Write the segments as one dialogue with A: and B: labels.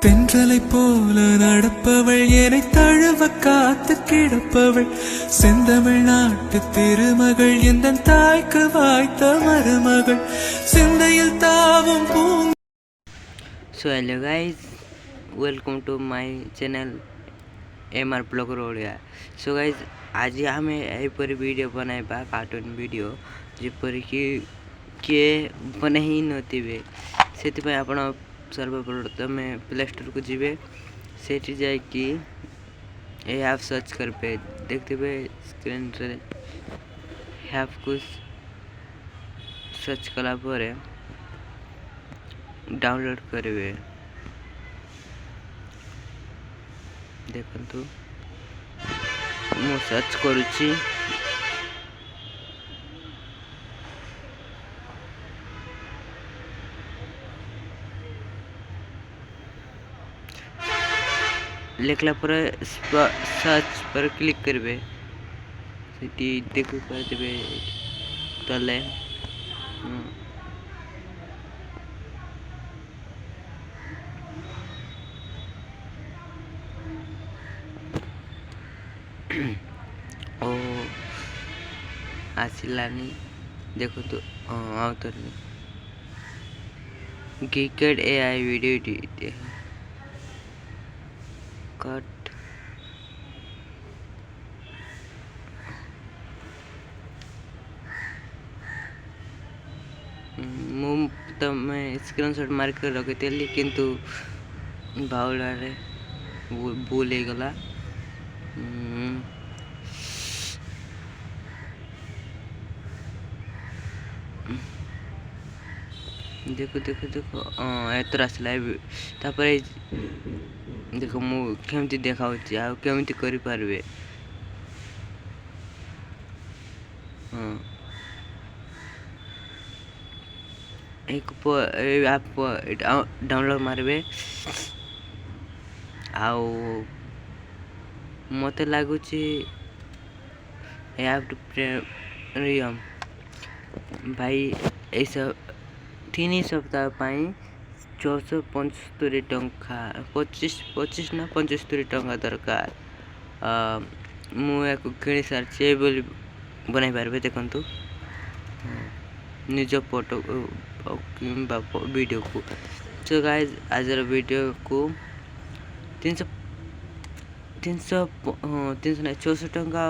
A: தென்றலை போல நடப்பவள் என்னை தழுவ காத்து கிடப்பவள் செந்தமிழ் நாட்டு திருமகள் எந்த தாய்க்கு வாய்த்த மருமகள் சிந்தையில் தாவும் பூங்
B: So hello guys, welcome to my channel MR Blogger Odia. So guys, आज हमें एपरी वीडियो बनाइबा कार्टून वीडियो जेपरी किए बना ही नथिबे से आपण सर्वप्रथम प्ले स्टोर को जीवे सेठी जाए कि ये ऐप सर्च करबे देखते स्क्रीन रे ऐप को सर्च कला पर डाउनलोड करेंगे देखु मु सर्च करुच्ची लिखला पर सर्च पर क्लिक करेंगे देखो देवे तले ओ आसिलानी देखो तो आउटर गिकेड एआई वीडियो कट तो मैं स्क्रीनशॉट मार कर रखी थी किंतु बाउलारे भूल गला देखो देखो देखो एतर आसला तापर देखो मु केमती देखाउची आ केमती करि पारबे एक ऐप डाउनलोड मारबे आउ मते लागुची ऐप प्रीमियम भाई ऐसा 3 सप्ताह पाई 475 टंका 25 ना 75 टंका दरकार मुझे किणी सारी बोली बनाई पारे देखु निज फोटो कि वीडियो को। तो गाइज आज वीडियो को 364 टंका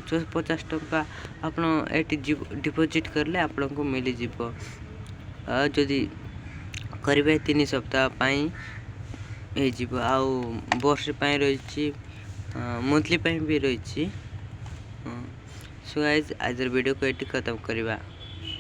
B: 450 टंका आप डिपोजिट करले आपण को मिल जीव जदि करेंगे 3 सप्ताह हो आउ वर्ष रही मंथली भी रही। सो गाइज आज वीडियो को ये खत्म करवा।